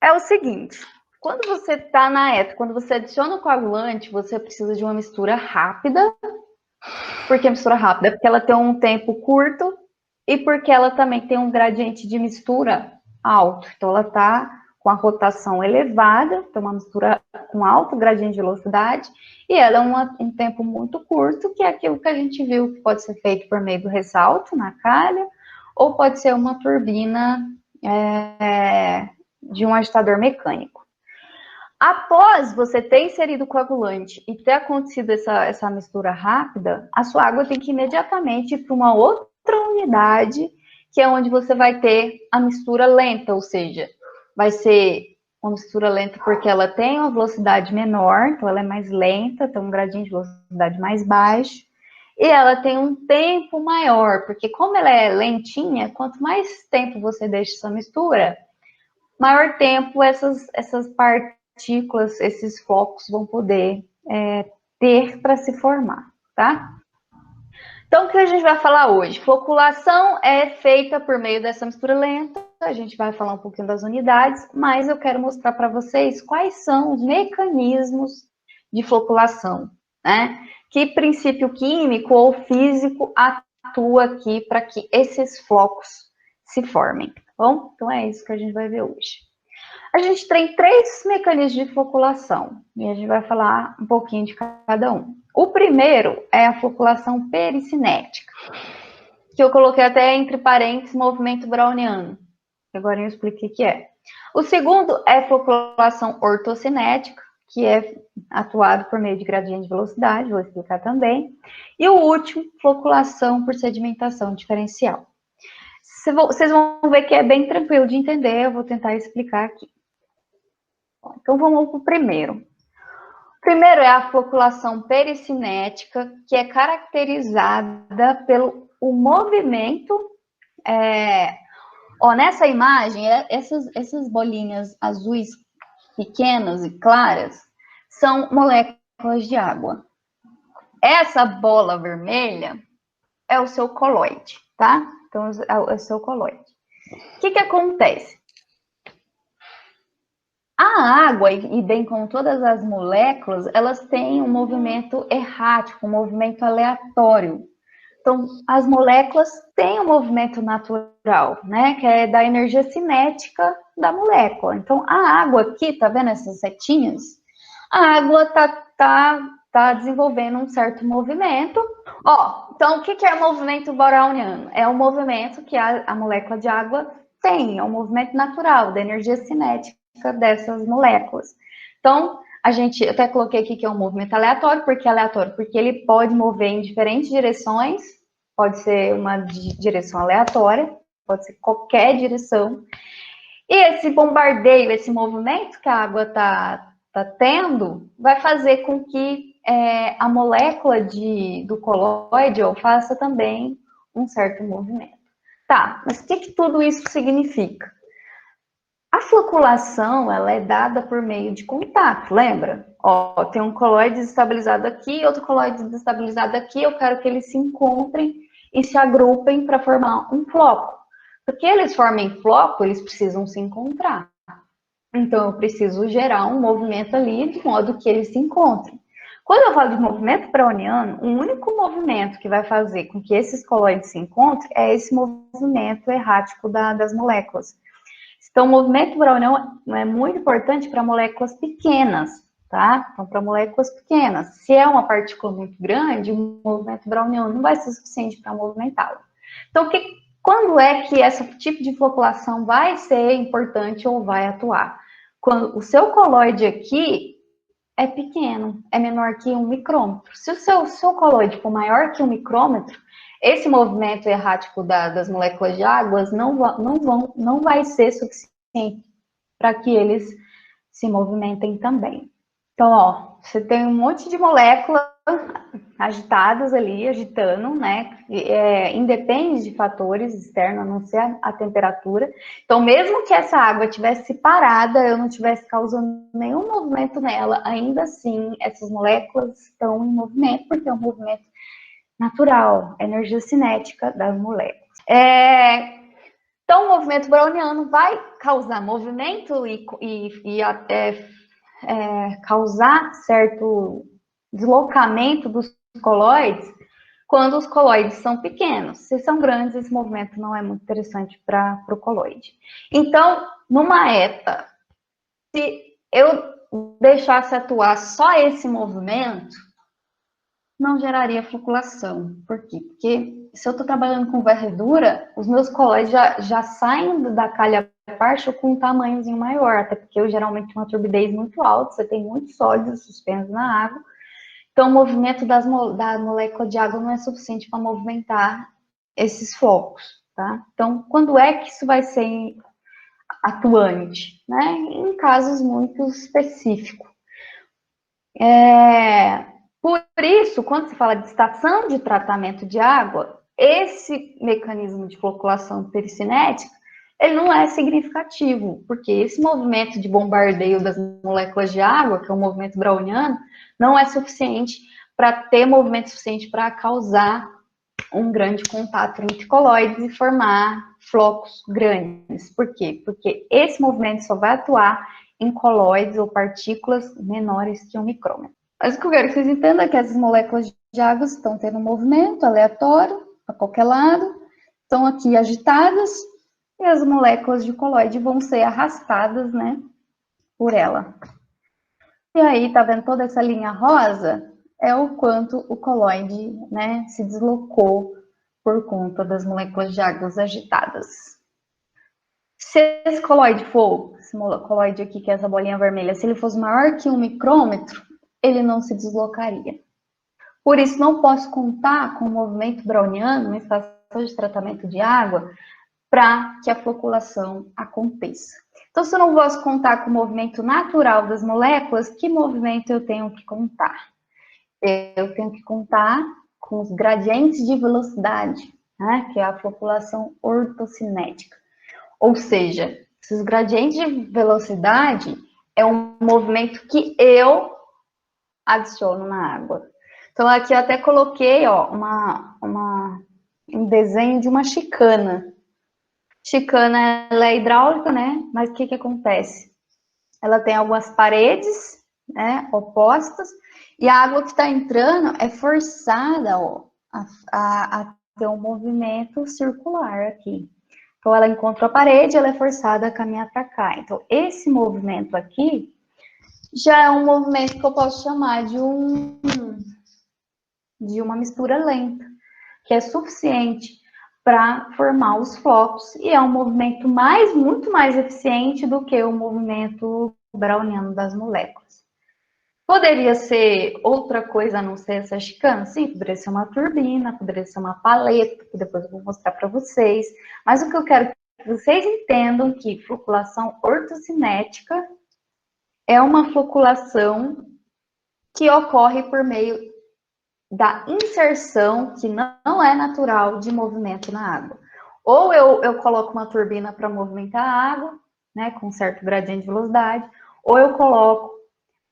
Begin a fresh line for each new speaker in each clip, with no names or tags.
É o seguinte, quando você está na época, quando você adiciona o coagulante, você precisa de uma mistura rápida. Por que mistura rápida? Porque ela tem um tempo curto e porque ela também tem um gradiente de mistura alto. Então, ela está com a rotação elevada, então uma mistura com alto gradiente de velocidade, e ela é um tempo muito curto, que é aquilo que a gente viu que pode ser feito por meio do ressalto na calha, ou pode ser uma turbina de um agitador mecânico. Após você ter inserido o coagulante e ter acontecido essa mistura rápida, a sua água tem que imediatamente ir para uma outra unidade, que é onde você vai ter a mistura lenta, ou seja, vai ser uma mistura lenta porque ela tem uma velocidade menor, então ela é mais lenta, tem um gradiente de velocidade mais baixo, e ela tem um tempo maior, porque como ela é lentinha, quanto mais tempo você deixa essa mistura, maior tempo essas partículas, esses flocos vão poder ter para se formar, tá? Então, o que a gente vai falar hoje? Floculação é feita por meio dessa mistura lenta, a gente vai falar um pouquinho das unidades, mas eu quero mostrar para vocês quais são os mecanismos de floculação, né? Que princípio químico ou físico atua aqui para que esses flocos se formem, tá bom? Então, é isso que a gente vai ver hoje. A gente tem 3 mecanismos de floculação e a gente vai falar um pouquinho de cada um. O primeiro é a floculação pericinética, que eu coloquei até entre parênteses movimento browniano. Agora eu explico o que é. O segundo é a floculação ortocinética, que é atuado por meio de gradiente de velocidade, vou explicar também. E o último, floculação por sedimentação diferencial. Vocês vão ver que é bem tranquilo de entender, eu vou tentar explicar aqui. Então, vamos para o primeiro. O primeiro é a floculação pericinética, que é caracterizada pelo movimento. Nessa imagem, essas bolinhas azuis pequenas e claras são moléculas de água. Essa bola vermelha é o seu coloide, tá? Então, é o seu coloide. O que acontece? A água, e bem como todas as moléculas, elas têm um movimento errático, um movimento aleatório. Então, as moléculas têm um movimento natural, né? Que é da energia cinética da molécula. Então, a água aqui, tá vendo essas setinhas? A água tá desenvolvendo um certo movimento. Então, o que é o movimento browniano? É o movimento que a molécula de água tem, é um movimento natural da energia cinética dessas moléculas. Então, eu até coloquei aqui que é um movimento aleatório, porque ele pode mover em diferentes direções, pode ser uma direção aleatória, pode ser qualquer direção. E esse bombardeio, esse movimento que a água tá tendo, vai fazer com que a molécula do colóide faça também um certo movimento. Tá, mas o que tudo isso significa? A floculação, ela é dada por meio de contato, lembra? Tem um colóide desestabilizado aqui, outro colóide desestabilizado aqui, eu quero que eles se encontrem e se agrupem para formar um floco. Para que eles formem floco, eles precisam se encontrar. Então, eu preciso gerar um movimento ali, de modo que eles se encontrem. Quando eu falo de movimento browniano, o único movimento que vai fazer com que esses colóides se encontrem é esse movimento errático das moléculas. Então, o movimento browniano é muito importante para moléculas pequenas, tá? Então, para moléculas pequenas. Se é uma partícula muito grande, o movimento browniano não vai ser suficiente para movimentá-la. Então, quando é que esse tipo de floculação vai ser importante ou vai atuar? Quando o seu colóide aqui é pequeno, é menor que 1 micrômetro. Se o seu colóide for maior que 1 micrômetro, esse movimento errático das moléculas de águas não vai ser suficiente para que eles se movimentem também. Então, você tem um monte de moléculas agitadas ali, agitando, né? Independe de fatores externos, a não ser a temperatura. Então, mesmo que essa água estivesse parada, eu não estivesse causando nenhum movimento nela, ainda assim, essas moléculas estão em movimento, porque é um movimento natural, energia cinética das moléculas. Então, o movimento browniano vai causar movimento e até causar certo deslocamento dos coloides quando os coloides são pequenos. Se são grandes, esse movimento não é muito interessante para o coloide. Então, numa ETA, se eu deixasse atuar só esse movimento, não geraria floculação. Por quê? Porque se eu estou trabalhando com varredura, os meus coloides já saem da calha parcha com um tamanhozinho maior, até porque eu geralmente tenho uma turbidez muito alta, você tem muitos sólidos suspensos na água, então o movimento da molécula de água não é suficiente para movimentar esses flocos, tá? Então, quando é que isso vai ser atuante? Né? Em casos muito específicos. Por isso, quando se fala de estação de tratamento de água, esse mecanismo de floculação pericinética, ele não é significativo, porque esse movimento de bombardeio das moléculas de água, que é o movimento browniano, não é suficiente para ter movimento suficiente para causar um grande contato entre coloides e formar flocos grandes. Por quê? Porque esse movimento só vai atuar em coloides ou partículas menores que 1 micrômetro. Mas o que eu quero que vocês entendam é que essas moléculas de água estão tendo um movimento aleatório para qualquer lado, estão aqui agitadas, e as moléculas de coloide vão ser arrastadas, né, por ela. E aí, tá vendo toda essa linha rosa? É o quanto o coloide, né, se deslocou por conta das moléculas de água agitadas. Se esse coloide for, esse coloide aqui, que é essa bolinha vermelha, se ele fosse maior que 1 micrômetro, ele não se deslocaria. Por isso, não posso contar com o movimento browniano na estação de tratamento de água para que a floculação aconteça. Então, se eu não posso contar com o movimento natural das moléculas, que movimento eu tenho que contar? Eu tenho que contar com os gradientes de velocidade, né, que é a floculação ortocinética. Ou seja, esses gradientes de velocidade é um movimento que eu adiciono na água. Então, aqui eu até coloquei ó, um desenho de uma chicana. Chicana, ela é hidráulica, né? Mas o que acontece? Ela tem algumas paredes, né, opostas, e a água que está entrando é forçada ó, a ter um movimento circular aqui. Então, ela encontra a parede, ela é forçada a caminhar para cá. Então, esse movimento aqui já é um movimento que eu posso chamar de uma mistura lenta, que é suficiente para formar os flocos e é um movimento muito mais eficiente do que o movimento browniano das moléculas. Poderia ser outra coisa a não ser essa chicana? Sim, poderia ser uma turbina, poderia ser uma paleta, que depois eu vou mostrar para vocês. Mas o que eu quero que vocês entendam que floculação ortocinética é uma floculação que ocorre por meio da inserção, que não é natural, de movimento na água. Ou eu coloco uma turbina para movimentar a água, né, com certo gradiente de velocidade, ou eu coloco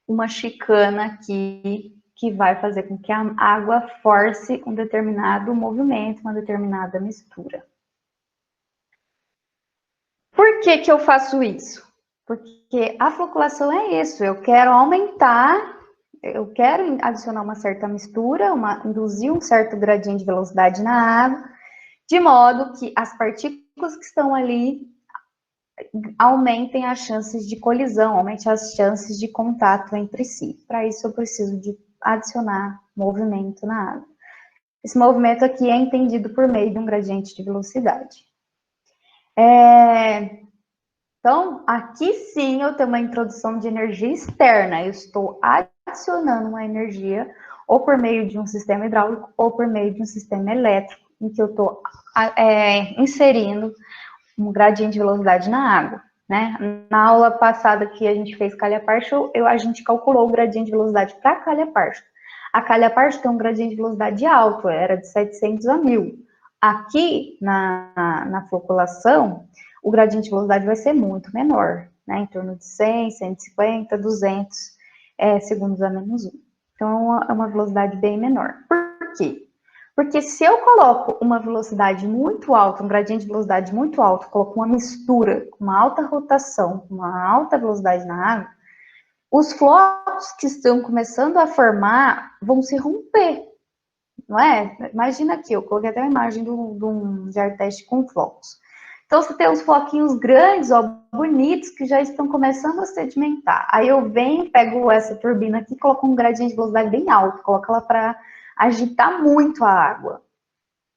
uma chicana aqui que vai fazer com que a água force um determinado movimento, uma determinada mistura. Por que que eu faço isso? Porque a floculação é isso, eu quero aumentar, eu quero adicionar uma certa mistura, induzir um certo gradiente de velocidade na água, de modo que as partículas que estão ali aumentem as chances de colisão, aumentem as chances de contato entre si. Para isso, eu preciso de adicionar movimento na água. Esse movimento aqui é entendido por meio de um gradiente de velocidade. Então, aqui sim eu tenho uma introdução de energia externa. Eu estou adicionando uma energia ou por meio de um sistema hidráulico ou por meio de um sistema elétrico, em que eu estou inserindo um gradiente de velocidade na água, né? Na aula passada que a gente fez calha partial, a gente calculou o gradiente de velocidade para a calha partial. A calha partial tem um gradiente de velocidade alto, era de 700 a 1000. Aqui, na floculação, o gradiente de velocidade vai ser muito menor, né? Em torno de 100, 150, 200 segundos a menos 1. Então, é uma velocidade bem menor. Por quê? Porque se eu coloco uma velocidade muito alta, um gradiente de velocidade muito alto, coloco uma mistura com uma alta rotação, com uma alta velocidade na água, os flocos que estão começando a formar vão se romper, não é? Imagina aqui, eu coloquei até a imagem de um jar teste com flocos. Então, você tem uns floquinhos grandes, ó, bonitos, que já estão começando a sedimentar. Aí eu venho, pego essa turbina aqui, coloco um gradiente de velocidade bem alto, coloco ela para agitar muito a água.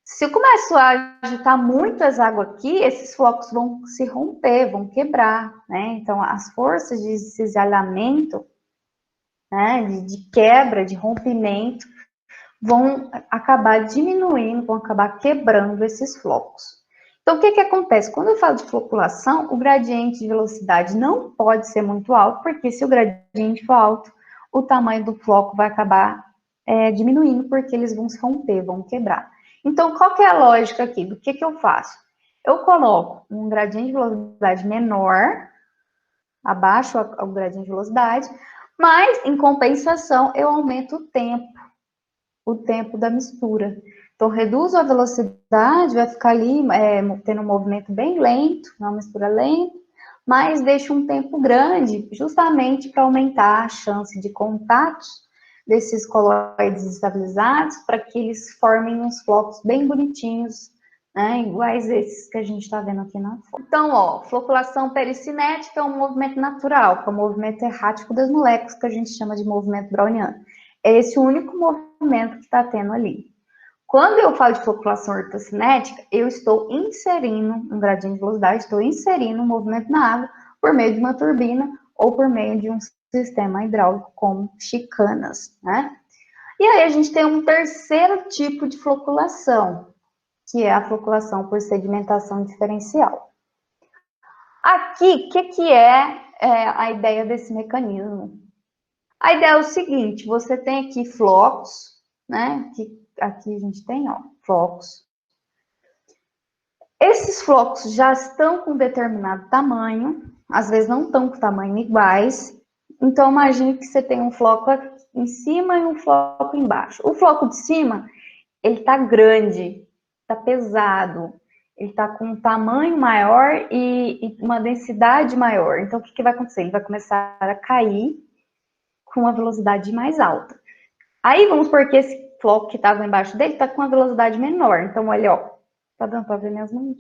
Se eu começo a agitar muito as águas aqui, esses flocos vão se romper, vão quebrar, né? Então, as forças de cisalhamento, né, de quebra, de rompimento, vão acabar diminuindo, vão acabar quebrando esses flocos. Então, o que que acontece? Quando eu falo de floculação, o gradiente de velocidade não pode ser muito alto, porque se o gradiente for alto, o tamanho do floco vai acabar diminuindo, porque eles vão se romper, vão quebrar. Então, qual que é a lógica aqui? Do que eu faço? Eu coloco um gradiente de velocidade menor, abaixo o gradiente de velocidade, mas, em compensação, eu aumento o tempo da mistura. Então, reduzo a velocidade, vai ficar ali tendo um movimento bem lento, uma mistura lenta, mas deixo um tempo grande, justamente para aumentar a chance de contato desses colóides estabilizados, para que eles formem uns flocos bem bonitinhos, né, iguais esses que a gente está vendo aqui na foto. Então, ó, floculação pericinética é um movimento natural, que é o movimento errático das moléculas, que a gente chama de movimento browniano. É esse o único movimento que está tendo ali. Quando eu falo de floculação ortocinética, eu estou inserindo um gradiente de velocidade, estou inserindo um movimento na água por meio de uma turbina ou por meio de um sistema hidráulico como chicanas, né? E aí a gente tem um terceiro tipo de floculação, que é a floculação por sedimentação diferencial. Aqui, o que é a ideia desse mecanismo? A ideia é o seguinte, você tem aqui flocos, né? Aqui a gente tem, ó, flocos. Esses flocos já estão com determinado tamanho, às vezes não estão com tamanho iguais. Então, imagine que você tem um floco aqui em cima e um floco embaixo. O floco de cima, ele tá grande, tá pesado, ele tá com um tamanho maior e uma densidade maior. Então, o que vai acontecer? Ele vai começar a cair com uma velocidade mais alta. Aí, vamos supor que esse floco que estava embaixo dele está com uma velocidade menor. Então, olha, ó, tá dando para ver minhas mãos?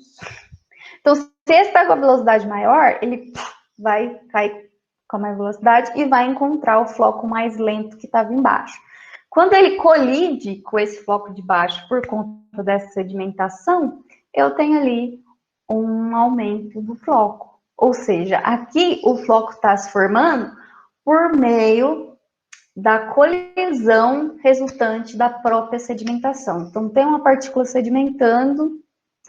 Então, se esse está com a velocidade maior, ele vai cair com a mais velocidade e vai encontrar o floco mais lento que estava embaixo. Quando ele colide com esse floco de baixo por conta dessa sedimentação, eu tenho ali um aumento do floco. Ou seja, aqui o floco está se formando por meio da colisão resultante da própria sedimentação. Então, tem uma partícula sedimentando,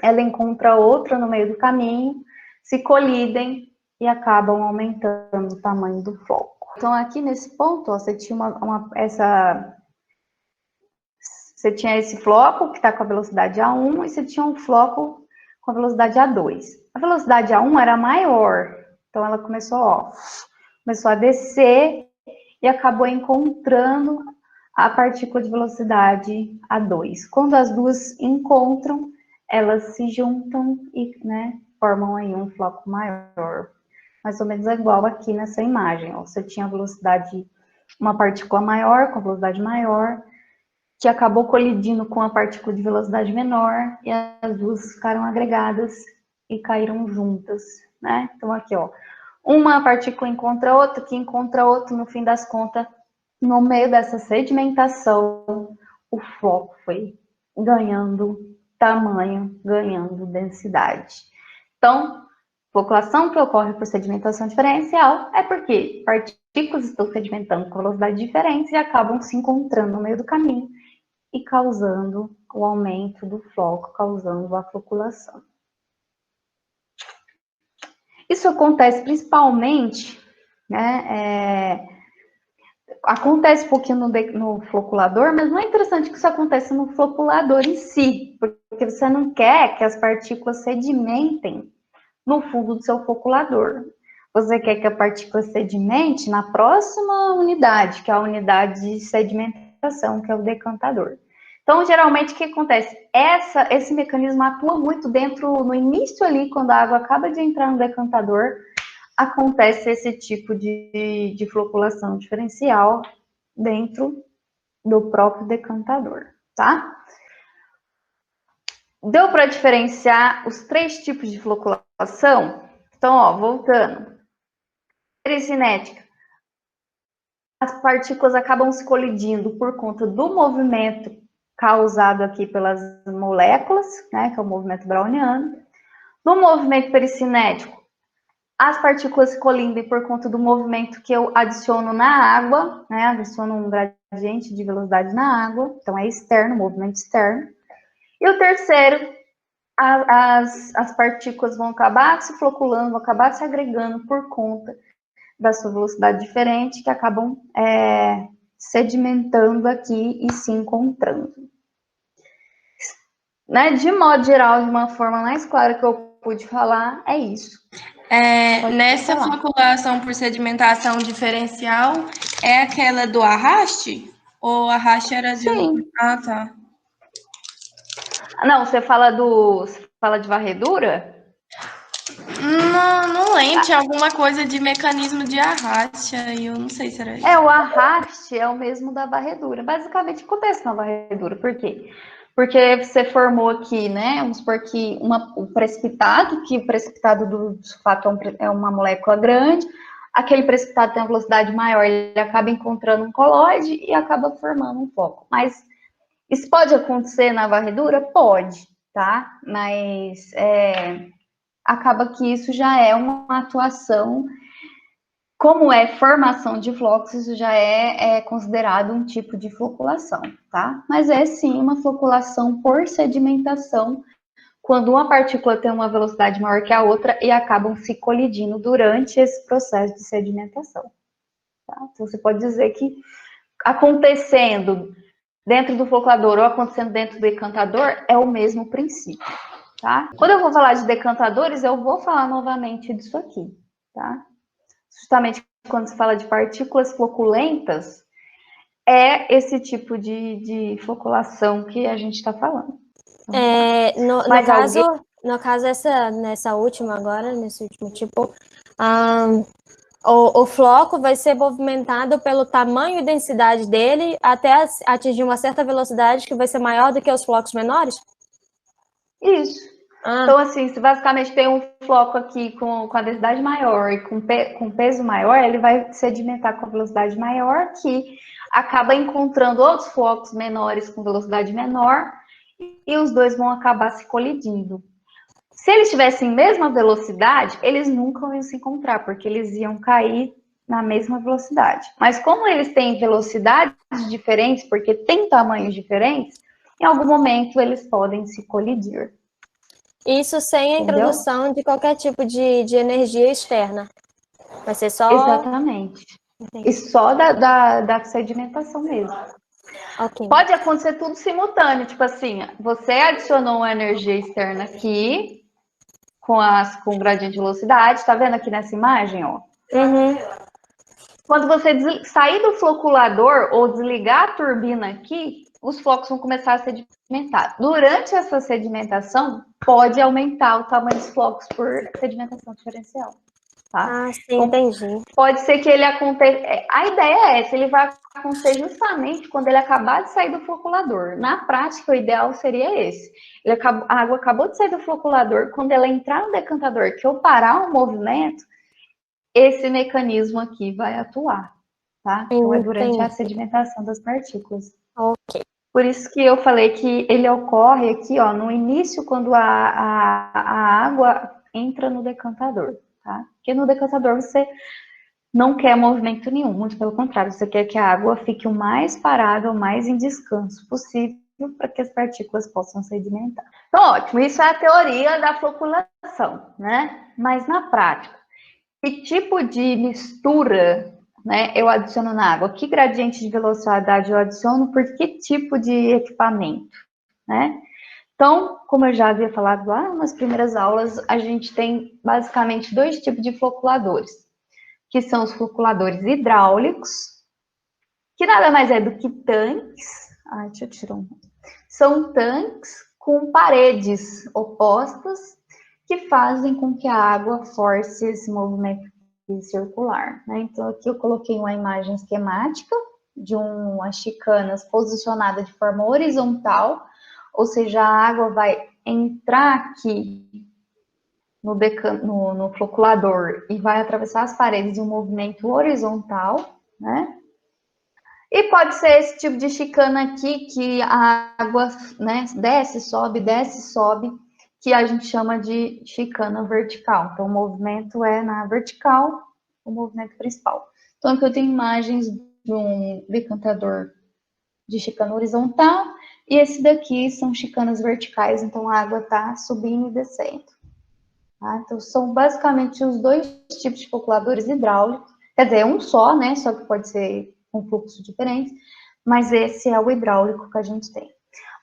ela encontra outra no meio do caminho, se colidem e acabam aumentando o tamanho do floco. Então, aqui nesse ponto, ó, você tinha você tinha esse floco que está com a velocidade A1 e você tinha um floco com a velocidade A2. A velocidade A1 era maior, então ela começou a descer e acabou encontrando a partícula de velocidade A2. Quando as duas encontram, elas se juntam e, né, formam aí um floco maior. Mais ou menos igual aqui nessa imagem. Ó. Você tinha uma partícula maior, com velocidade maior, que acabou colidindo com a partícula de velocidade menor, e as duas ficaram agregadas e caíram juntas, né? Então, aqui, ó, uma partícula encontra outra, que encontra outra, no fim das contas, no meio dessa sedimentação, o floco foi ganhando tamanho, ganhando densidade. Então, floculação que ocorre por sedimentação diferencial é porque partículas estão sedimentando com velocidades diferentes e acabam se encontrando no meio do caminho e causando o aumento do floco, causando a floculação. Isso acontece principalmente, né, acontece um pouquinho no floculador, mas não é interessante que isso aconteça no floculador em si, porque você não quer que as partículas sedimentem no fundo do seu floculador. Você quer que a partícula sedimente na próxima unidade, que é a unidade de sedimentação, que é o decantador. Então, geralmente, o que acontece? Esse mecanismo atua muito no início ali, quando a água acaba de entrar no decantador, acontece esse tipo de floculação diferencial dentro do próprio decantador, tá? Deu para diferenciar os 3 tipos de floculação? Então, ó, voltando. Pericinética. As partículas acabam se colidindo por conta do movimento causado aqui pelas moléculas, né, que é o movimento browniano. No movimento pericinético, as partículas se colidem por conta do movimento que eu adiciono na água, né, adiciono um gradiente de velocidade na água, então é externo, movimento externo. E o terceiro, as partículas vão acabar se floculando, vão acabar se agregando por conta da sua velocidade diferente, que acabam sedimentando aqui e se encontrando. Né? De modo geral, de uma forma mais clara que eu pude falar, é isso.
Nessa floculação por sedimentação diferencial, é aquela do arraste? Ou arraste era de...
Sim.
Ah, tá.
Não, você fala de varredura?
Não lembro, tinha alguma coisa de mecanismo de arraste, aí eu não sei se era isso.
O arraste é o mesmo da varredura. Basicamente, acontece na varredura. Por quê? Porque você formou aqui, né? Vamos supor que o precipitado do sulfato é uma molécula grande, aquele precipitado tem uma velocidade maior, ele acaba encontrando um colóide e acaba formando um floco. Mas isso pode acontecer na varredura? Pode, tá? Mas acaba que isso já é uma atuação. Como é formação de flocos, isso já é considerado um tipo de floculação, tá? Mas é sim uma floculação por sedimentação, quando uma partícula tem uma velocidade maior que a outra e acabam se colidindo durante esse processo de sedimentação. Tá? Então, você pode dizer que acontecendo dentro do floculador ou acontecendo dentro do decantador é o mesmo princípio, tá? Quando eu vou falar de decantadores, eu vou falar novamente disso aqui, tá? Justamente quando se fala de partículas floculentas, é esse tipo de floculação que a gente está falando.
No caso, nessa última agora, nesse último tipo, o floco vai ser movimentado pelo tamanho e densidade dele até atingir uma certa velocidade que vai ser maior do que os flocos menores?
Isso. Então, assim, se basicamente tem um floco aqui com a densidade maior e com peso maior, ele vai sedimentar com a velocidade maior, que acaba encontrando outros flocos menores com velocidade menor, e os dois vão acabar se colidindo. Se eles tivessem a mesma velocidade, eles nunca iam se encontrar, porque eles iam cair na mesma velocidade. Mas como eles têm velocidades diferentes, porque têm tamanhos diferentes, em algum momento eles podem se colidir.
Isso sem a introdução de qualquer tipo de energia externa. Vai ser só...
Exatamente. Entendi. E só da sedimentação mesmo. Okay. Pode acontecer tudo simultâneo, tipo assim, você adicionou uma energia externa aqui, com gradiente de velocidade, tá vendo aqui nessa imagem, ó?
Uhum.
Quando você sair do floculador ou desligar a turbina aqui, os flocos vão começar a sedimentar. Durante essa sedimentação, pode aumentar o tamanho dos flocos por sedimentação diferencial. Tá?
Ah, sim, então, entendi.
Pode ser que ele aconteça... A ideia é essa, ele vai acontecer justamente quando ele acabar de sair do floculador. Na prática, o ideal seria esse. A água acabou de sair do floculador, quando ela entrar no decantador, que eu parar o movimento, esse mecanismo aqui vai atuar, tá? Então, é durante a sedimentação das partículas.
Ok.
Por isso que eu falei que ele ocorre aqui, ó, no início, quando a água entra no decantador, tá? Porque no decantador você não quer movimento nenhum, muito pelo contrário, você quer que a água fique o mais parada, o mais em descanso possível, para que as partículas possam sedimentar. Então, ótimo, isso é a teoria da floculação, né? Mas na prática, que tipo de mistura, né, eu adiciono na água? Que gradiente de velocidade eu adiciono? Por que tipo de equipamento, né? Então, como eu já havia falado lá nas primeiras aulas, a gente tem basicamente 2 tipos de floculadores, que são os floculadores hidráulicos, que nada mais é do que tanques. Deixa eu tirar são tanques com paredes opostas que fazem com que a água force esse movimento circular, né? Então, aqui eu coloquei uma imagem esquemática de umas chicanas posicionada de forma horizontal, ou seja, a água vai entrar aqui no floculador e vai atravessar as paredes em um movimento horizontal, né? E pode ser esse tipo de chicana aqui, que a água, né, desce, sobe, que a gente chama de chicana vertical. Então, o movimento é na vertical, o movimento principal. Então, aqui eu tenho imagens de um decantador de chicana horizontal, e esse daqui são chicanas verticais, então a água está subindo e descendo. Tá? Então, são basicamente os dois tipos de floculadores hidráulicos, quer dizer, um só, né, só que pode ser com fluxo diferente, mas esse é o hidráulico que a gente tem.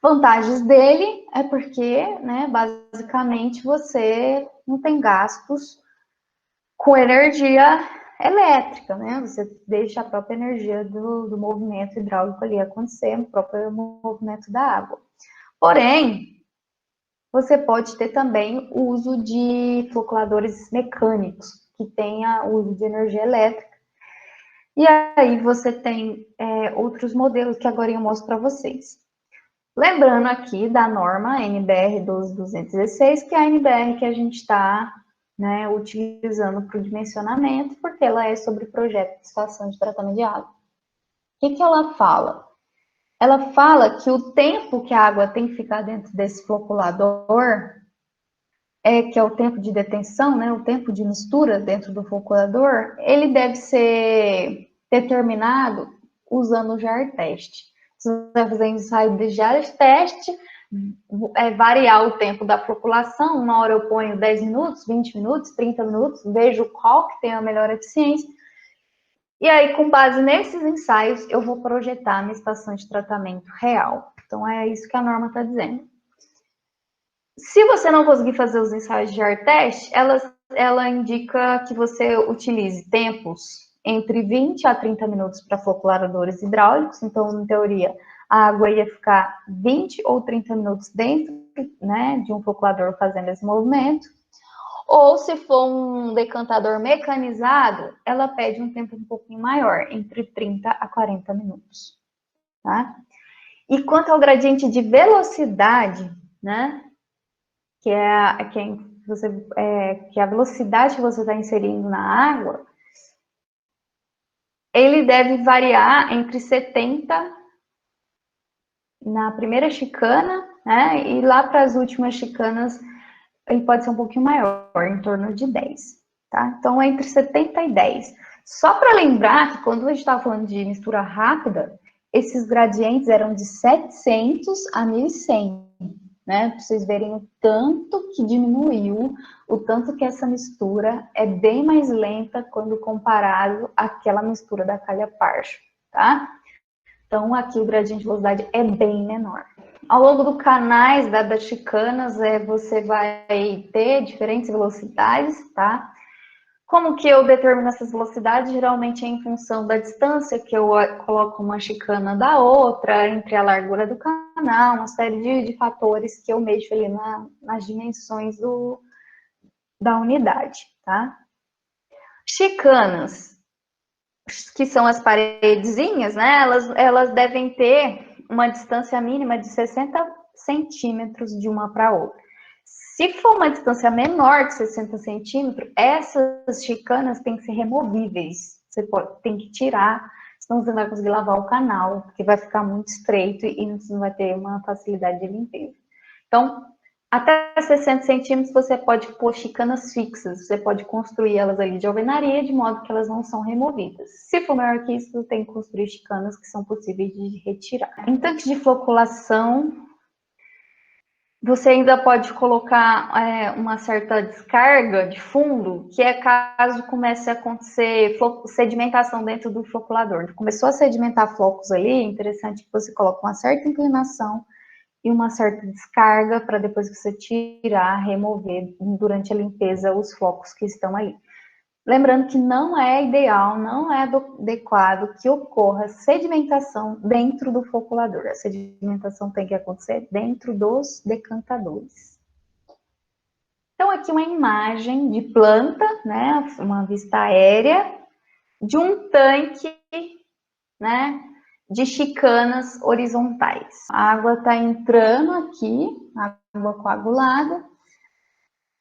Vantagens dele é porque, né, basicamente você não tem gastos com energia elétrica, né? Você deixa a própria energia do movimento hidráulico ali acontecer, o próprio movimento da água. Porém, você pode ter também o uso de floculadores mecânicos, que tenha o uso de energia elétrica. E aí você tem outros modelos que agora eu mostro para vocês. Lembrando aqui da norma NBR 12216, que é a NBR que a gente está, né, utilizando para o dimensionamento, porque ela é sobre projeto de estação de tratamento de água. O que ela fala? Ela fala que o tempo que a água tem que ficar dentro desse floculador, que é o tempo de detenção, né, o tempo de mistura dentro do floculador, ele deve ser determinado usando o jar teste. Você vai fazer ensaio de jar teste, variar o tempo da floculação, uma hora eu ponho 10 minutos, 20 minutos, 30 minutos, vejo qual que tem a melhor eficiência, e aí, com base nesses ensaios, eu vou projetar a minha estação de tratamento real. Então, é isso que a norma está dizendo. Se você não conseguir fazer os ensaios de jar test, ela indica que você utilize tempos entre 20 a 30 minutos para floculadores hidráulicos. Então, em teoria, a água ia ficar 20 ou 30 minutos dentro, né, de um floculador fazendo esse movimento. Ou se for um decantador mecanizado, ela pede um tempo um pouquinho maior, entre 30 a 40 minutos. Tá? E quanto ao gradiente de velocidade, né? Que é a velocidade que você está inserindo na água, ele deve variar entre 70 na primeira chicana, né? E lá para as últimas chicanas, ele pode ser um pouquinho maior, em torno de 10, tá? Então, entre 70 e 10. Só para lembrar que quando a gente estava falando de mistura rápida, esses gradientes eram de 700 a 1100, né? Para vocês verem o tanto que diminuiu, o tanto que essa mistura é bem mais lenta quando comparado àquela mistura da calha parcha, tá? Então, aqui o gradiente de velocidade é bem menor. Ao longo do canais das chicanas, você vai ter diferentes velocidades, tá? Como que eu determino essas velocidades? Geralmente é em função da distância que eu coloco uma chicana da outra, entre a largura do canal, uma série de fatores que eu mexo ali nas dimensões da unidade, tá? Chicanas, que são as paredezinhas, né? Elas devem ter uma distância mínima de 60 centímetros de uma para outra. Se for uma distância menor de 60 centímetros, essas chicanas têm que ser removíveis. Você tem que tirar, senão você não vai conseguir lavar o canal, porque vai ficar muito estreito e você não vai ter uma facilidade de limpeza. Então, até 60 centímetros você pode pôr chicanas fixas, você pode construir elas ali de alvenaria, de modo que elas não são removidas. Se for maior que isso, você tem que construir chicanas que são possíveis de retirar. Em tanques de floculação, você ainda pode colocar uma certa descarga de fundo, que é caso comece a acontecer sedimentação dentro do floculador. Começou a sedimentar flocos ali, é interessante que você coloque uma certa inclinação e uma certa descarga para depois que você tirar, remover durante a limpeza os flocos que estão ali. Lembrando que não é ideal, não é adequado que ocorra sedimentação dentro do foculador. A sedimentação tem que acontecer dentro dos decantadores. Então, aqui uma imagem de planta, né, uma vista aérea, de um tanque, né, de chicanas horizontais. A água está entrando aqui, água coagulada.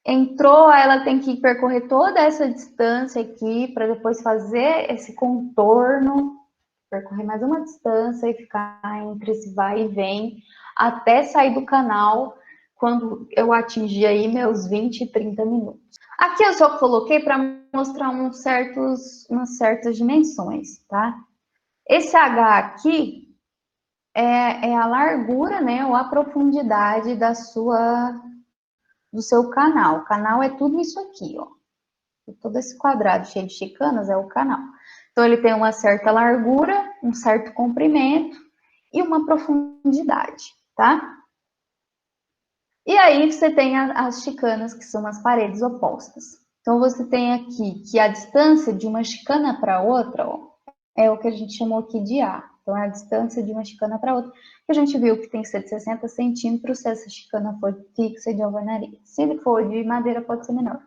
Entrou, ela tem que percorrer toda essa distância aqui para depois fazer esse contorno, percorrer mais uma distância e ficar entre esse vai e vem até sair do canal quando eu atingir aí meus 20, 30 minutos. Aqui eu só coloquei para mostrar umas certas dimensões, tá? Esse H aqui é a largura, né, ou a profundidade do seu canal. O canal é tudo isso aqui, ó. Todo esse quadrado cheio de chicanas é o canal. Então, ele tem uma certa largura, um certo comprimento e uma profundidade, tá? E aí, você tem as chicanas, que são as paredes opostas. Então, você tem aqui que a distância de uma chicana para outra, ó, é o que a gente chamou aqui de A. Então, é a distância de uma chicana para outra. A gente viu que tem que ser de 60 centímetros se essa chicana for fixa de alvenaria. Se ele for de madeira, pode ser menor.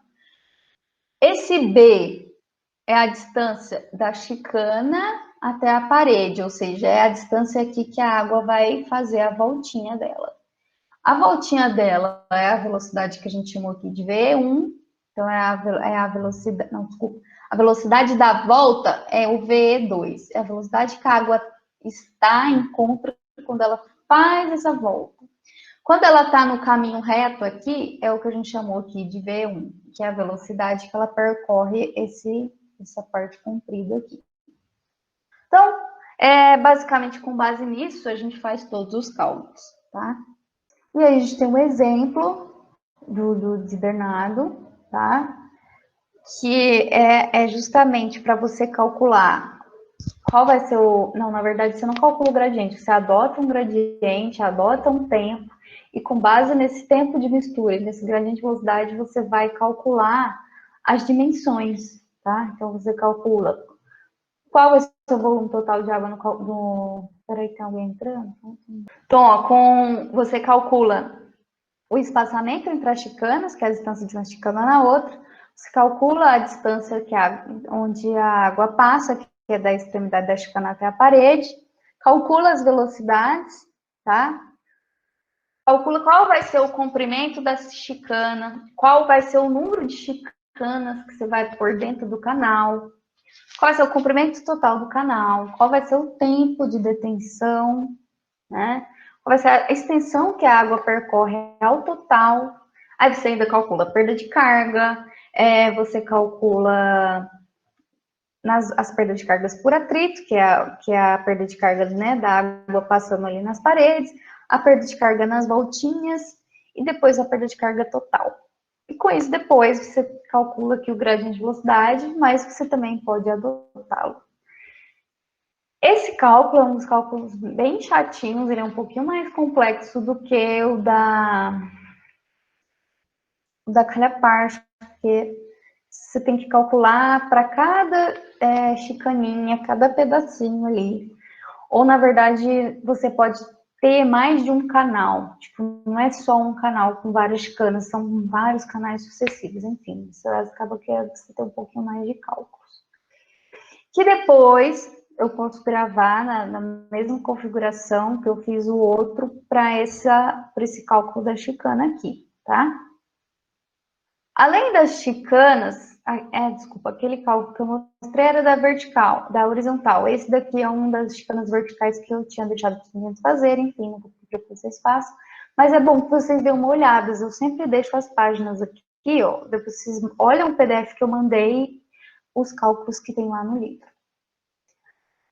Esse B é a distância da chicana até a parede, ou seja, é a distância aqui que a água vai fazer a voltinha dela. A voltinha dela é a velocidade que a gente chamou aqui de V1, então é a velocidade, não, desculpa, a velocidade da volta é o VE2, é a velocidade que a água está em contra quando ela faz essa volta. Quando ela está no caminho reto aqui, é o que a gente chamou aqui de V1, que é a velocidade que ela percorre essa parte comprida aqui. Então, basicamente com base nisso, a gente faz todos os cálculos, tá? E aí a gente tem um exemplo de Bernardo, tá? Que é justamente para você calcular qual vai ser o... Não, na verdade, você não calcula o gradiente, você adota um gradiente, adota um tempo, e com base nesse tempo de mistura, nesse gradiente de velocidade, você vai calcular as dimensões, tá? Então, você calcula qual vai ser o volume total de água no... Peraí, tem alguém entrando? Então, ó, você calcula o espaçamento entre as chicanas, que é a distância de uma chicana na outra, você calcula a distância onde a água passa, que é da extremidade da chicana até a parede, calcula as velocidades, tá? Calcula qual vai ser o comprimento da chicana, qual vai ser o número de chicanas que você vai pôr dentro do canal, qual vai ser o comprimento total do canal, qual vai ser o tempo de detenção, né? Qual vai ser a extensão que a água percorre ao total. Aí você ainda calcula a perda de carga, você calcula as perdas de cargas por atrito, que é a perda de carga, né, da água passando ali nas paredes, a perda de carga nas voltinhas e depois a perda de carga total. E com isso, depois você calcula aqui o gradiente de velocidade, mas você também pode adotá-lo. Esse cálculo é um dos cálculos bem chatinhos, ele é um pouquinho mais complexo do que o da calha-parcha, porque você tem que calcular para cada chicaninha, cada pedacinho ali. Ou, na verdade, você pode ter mais de um canal. Tipo, não é só um canal com várias chicanas, são vários canais sucessivos. Enfim, isso acaba que você tem um pouquinho mais de cálculos. Que depois eu posso gravar na mesma configuração que eu fiz o outro para esse cálculo da chicana aqui, tá? Além das chicanas, desculpa, aquele cálculo que eu mostrei era da vertical, da horizontal. Esse daqui é um das chicanas verticais que eu tinha deixado os meninos fazerem, enfim, não vou pedir que vocês façam. Mas é bom que vocês dêem uma olhada, eu sempre deixo as páginas aqui, ó, depois vocês olham o PDF que eu mandei, os cálculos que tem lá no livro.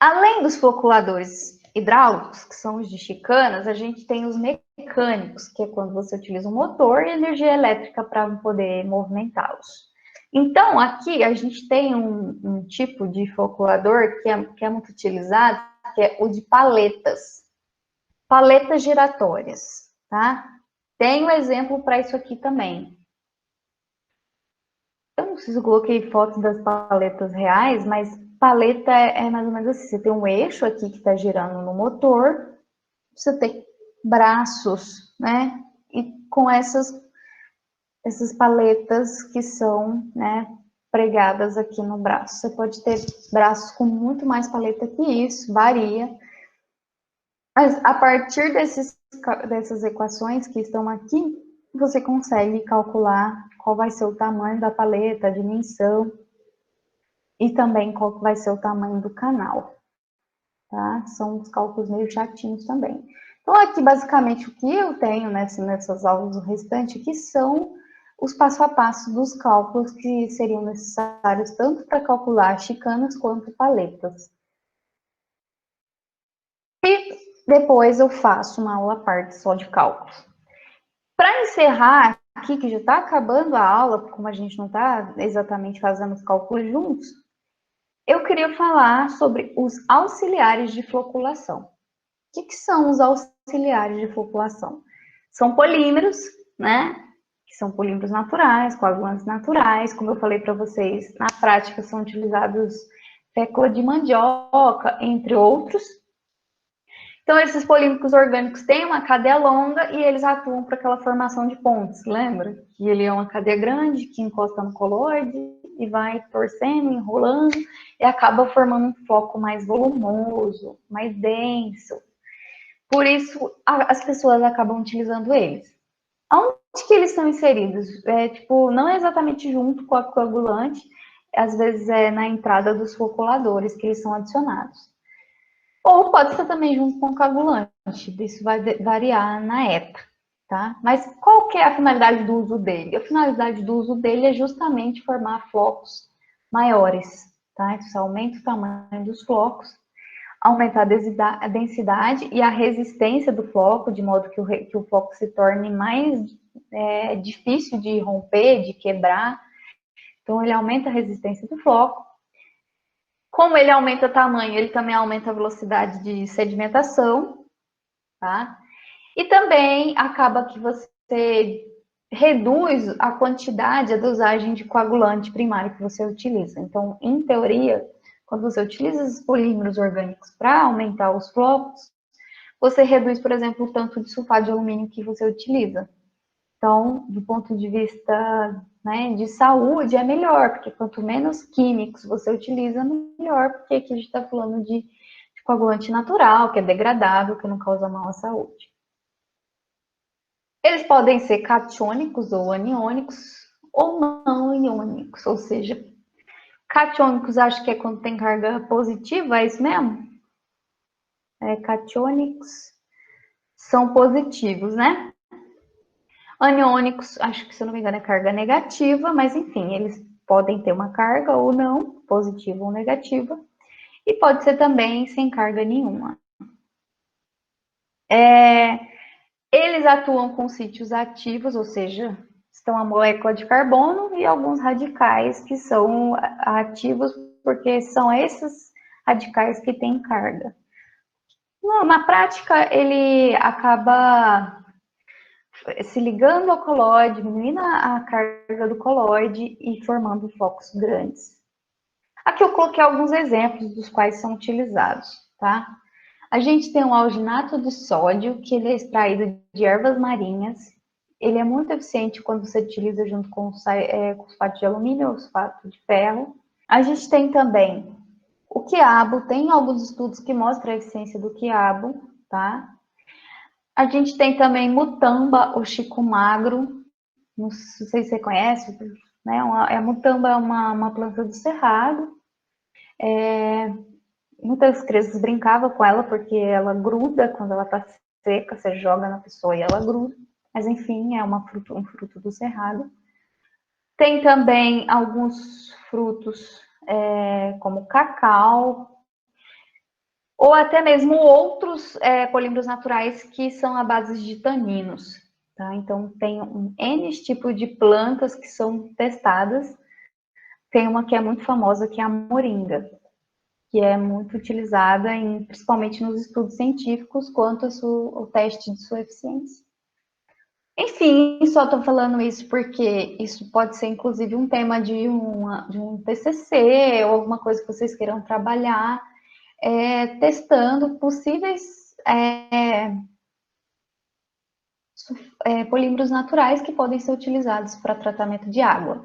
Além dos floculadores hidráulicos, que são os de chicanas, a gente tem os mecânicos, que é quando você utiliza um motor e energia elétrica para poder movimentá-los. Então, aqui a gente tem um tipo de floculador que é muito utilizado, que é o de paletas. Paletas giratórias, tá? Tem um exemplo para isso aqui também. eu não sei se eu coloquei fotos das paletas reais, mas paleta é mais ou menos assim, você tem um eixo aqui que está girando no motor, você tem braços, né? E com essas paletas que são, né, pregadas aqui no braço. Você pode ter braços com muito mais paleta que isso, varia. Mas a partir dessas equações que estão aqui, você consegue calcular qual vai ser o tamanho da paleta, a dimensão, e também qual vai ser o tamanho do canal, tá? São os cálculos meio chatinhos também. Então, aqui, basicamente, o que eu tenho nessas aulas, o restante aqui, são os passo a passo dos cálculos que seriam necessários tanto para calcular chicanas quanto paletas. E depois eu faço uma aula à parte só de cálculos. Para encerrar aqui, que já está acabando a aula, como a gente não está exatamente fazendo os cálculos juntos, eu queria falar sobre os auxiliares de floculação. O que são os auxiliares de floculação? São polímeros, né? Que são polímeros naturais, coagulantes naturais. Como eu falei para vocês, na prática são utilizados fécula de mandioca, entre outros. Então, esses polímeros orgânicos têm uma cadeia longa e eles atuam para aquela formação de pontes, lembra? Que ele é uma cadeia grande que encosta no coloide e vai torcendo, enrolando e acaba formando um floco mais volumoso, mais denso. Por isso, as pessoas acabam utilizando eles. Onde que eles estão inseridos? Não é exatamente junto com a coagulante, às vezes é na entrada dos floculadores que eles são adicionados. Ou pode ser também junto com o coagulante, isso vai variar na época, tá? Mas qual que é a finalidade do uso dele? A finalidade do uso dele é justamente formar flocos maiores, tá? Isso aumenta o tamanho dos flocos, aumentar a densidade e a resistência do floco, de modo que o floco se torne mais difícil de romper, de quebrar. Então, ele aumenta a resistência do floco. Como ele aumenta o tamanho, ele também aumenta a velocidade de sedimentação, tá? E também acaba que você reduz a quantidade, a dosagem de coagulante primário que você utiliza. Então, em teoria, quando você utiliza os polímeros orgânicos para aumentar os flocos, você reduz, por exemplo, o tanto de sulfato de alumínio que você utiliza. Então, do ponto de vista, né, de saúde, é melhor, porque quanto menos químicos você utiliza, melhor, porque aqui a gente está falando de coagulante natural, que é degradável, que não causa mal à saúde. Eles podem ser catiônicos ou aniônicos, ou não iônicos, ou seja, catiônicos acho que é quando tem carga positiva, é isso mesmo? Catiônicos são positivos, né? Aniônicos, acho que se eu não me engano é carga negativa, mas enfim, eles podem ter uma carga ou não, positiva ou negativa, e pode ser também sem carga nenhuma. Eles atuam com sítios ativos, ou seja, estão a molécula de carbono e alguns radicais que são ativos, porque são esses radicais que têm carga. Na prática, ele acaba se ligando ao colóide, diminuindo a carga do colóide e formando flocos grandes. Aqui eu coloquei alguns exemplos dos quais são utilizados, tá? A gente tem o alginato de sódio, que ele é extraído de ervas marinhas. Ele é muito eficiente quando você utiliza junto com sulfato de alumínio ou sulfato de ferro. A gente tem também o quiabo, tem alguns estudos que mostram a eficiência do quiabo, tá? A gente tem também mutamba, o chico magro, não sei se você conhece, né? A mutamba é uma planta do cerrado. Muitas crianças brincavam com ela porque ela gruda quando ela está seca, você joga na pessoa e ela gruda. Mas enfim, é um fruto do cerrado. Tem também alguns frutos como cacau, ou até mesmo outros polímeros naturais que são à base de taninos. Tá? Então, tem N tipo de plantas que são testadas. Tem uma que é muito famosa, que é a moringa, que é muito utilizada principalmente nos estudos científicos quanto ao teste de sua eficiência. Enfim, só estou falando isso porque isso pode ser, inclusive, um tema de um TCC ou alguma coisa que vocês queiram trabalhar, testando possíveis polímeros naturais que podem ser utilizados para tratamento de água.